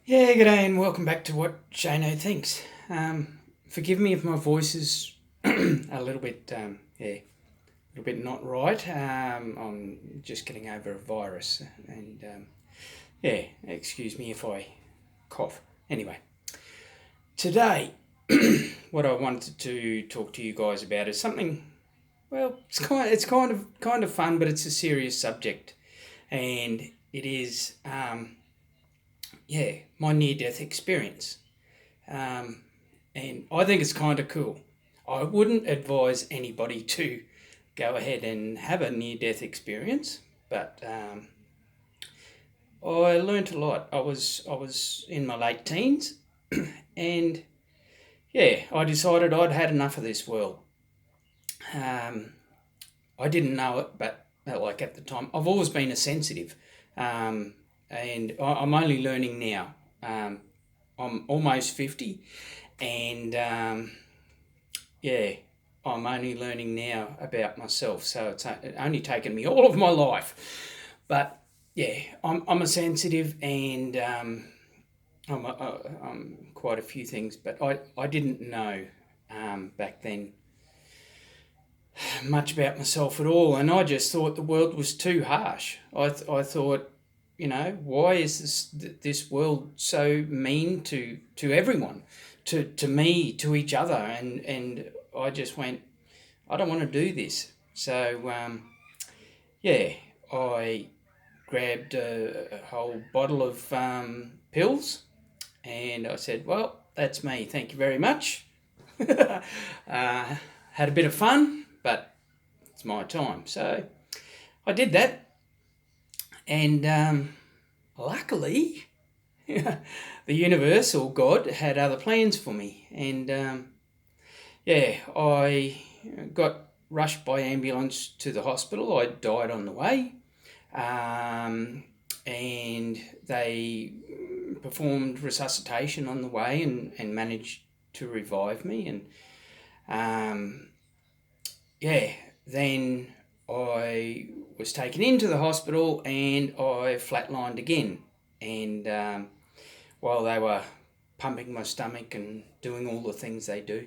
Yeah, g'day and welcome back to What Shano Thinks. Forgive me if my voice is a a little bit not right. I'm just getting over a virus, and excuse me if I cough. Anyway, today, what I wanted to talk to you guys about is something. Well, it's kind of fun, but it's a serious subject, and it is my near-death experience. Um, and I think it's kind of cool. I wouldn't advise anybody to go ahead and have a near death experience, but I learnt a lot. I was in my late teens, and I decided I'd had enough of this world. Um, I didn't know it, but like at the time, I've always been a sensitive, um, and I'm only learning now. I'm almost 50, and yeah, I'm only learning now about myself, so it's only taken me all of my life. But I'm a sensitive, and I'm quite a few things, but I didn't know back then much about myself at all, and I just thought the world was too harsh. I thought, why is this world so mean to everyone, to me, to each other, and I just went, I don't want to do this. So yeah, I grabbed a whole bottle of pills, and I said, well, that's me. Thank you very much. Had a bit of fun, but it's my time. So I did that, and luckily, the universe or God had other plans for me. And I got rushed by ambulance to the hospital. I died on the way, and they performed resuscitation on the way and managed to revive me. And um, then I was taken into the hospital and I flatlined again. And while they were pumping my stomach and doing all the things they do.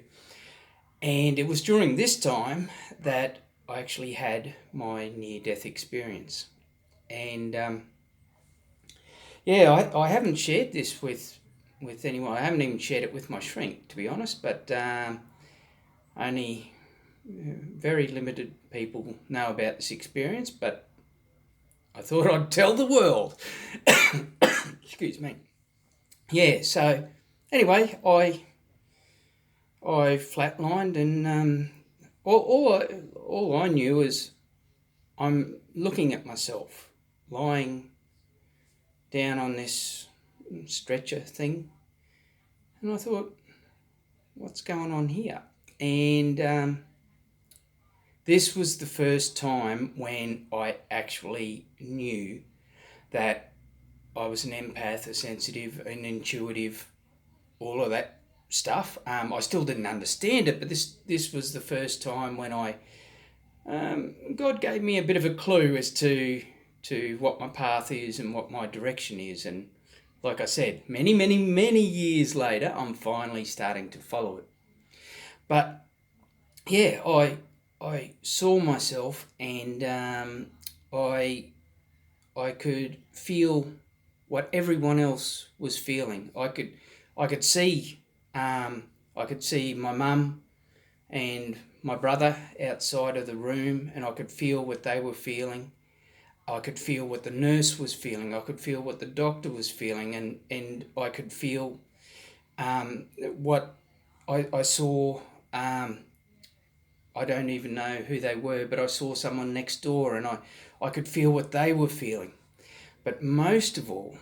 And it was during this time that I actually had my near death experience. And I haven't shared this with anyone. I haven't even shared it with my shrink, to be honest, but only very limited people know about this experience, but I thought I'd tell the world. Excuse me. Yeah, so anyway, I flatlined, and all I knew is I'm looking at myself lying down on this stretcher thing, and I thought, what's going on here? And this was the first time when I actually knew that I was an empath, a sensitive, an intuitive, all of that stuff. I still didn't understand it, but this was the first time when God gave me a bit of a clue as to what my path is and what my direction is. And like I said, many, many, many years later, I'm finally starting to follow it. But yeah, I saw myself, and I could feel what everyone else was feeling. I could see I could see my mum and my brother outside of the room, and I could feel what they were feeling. I could feel what the nurse was feeling. I could feel what the doctor was feeling, and I could feel what I saw. I don't even know who they were, but I saw someone next door, and I could feel what they were feeling. But most of all,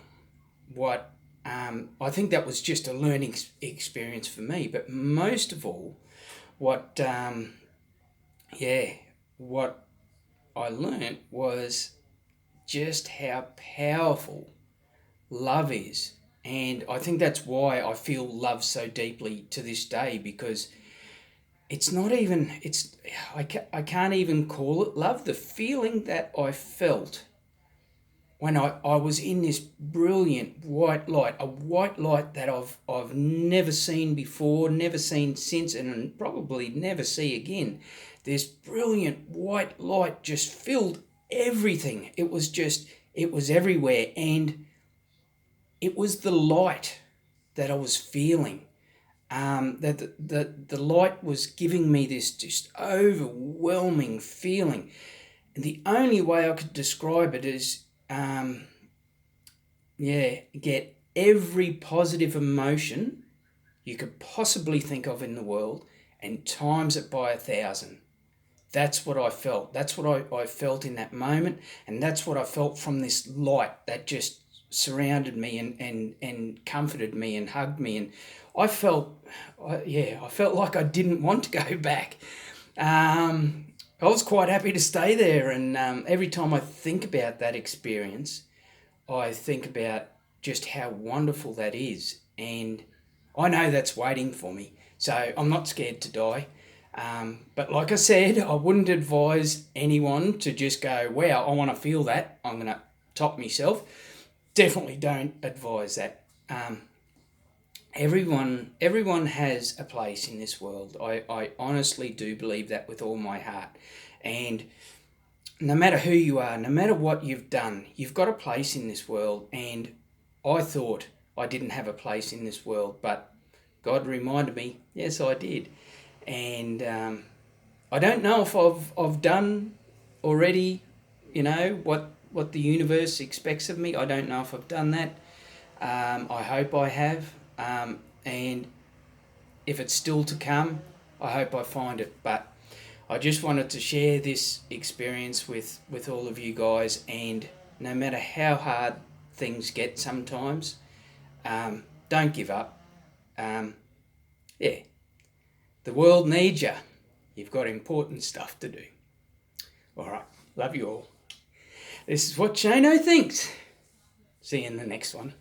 what I think that was just a learning experience for me. But most of all, what what I learnt was just how powerful love is. And I think that's why I feel love so deeply to this day, because it's not even, I can't even call it love. The feeling that I felt when I was in this brilliant white light, a white light that I've never seen before, never seen since, and probably never see again. This brilliant white light just filled everything. It was everywhere, and it was the light that I was feeling. That the light was giving me this just overwhelming feeling. And the only way I could describe it is, get every positive emotion you could possibly think of in the world and times it by 1,000. That's what I felt. That's what I felt in that moment. And that's what I felt from this light that just surrounded me and comforted me and hugged me. And I felt like I didn't want to go back. I was quite happy to stay there. And every time I think about that experience, I think about just how wonderful that is. And I know that's waiting for me. So I'm not scared to die. But like I said, I wouldn't advise anyone to just go, wow, I want to feel that, I'm going to top myself. Definitely don't advise that. Everyone has a place in this world. I honestly do believe that with all my heart. And no matter who you are, no matter what you've done, you've got a place in this world. And I thought I didn't have a place in this world, but God reminded me, yes, I did. And I don't know if I've done already, what the universe expects of me. I don't know if I've done that. I hope I have. And if it's still to come, I hope I find it. But I just wanted to share this experience with all of you guys. And no matter how hard things get sometimes, don't give up. The world needs you. You've got important stuff to do. All right. Love you all. This is what Shano thinks. See you in the next one.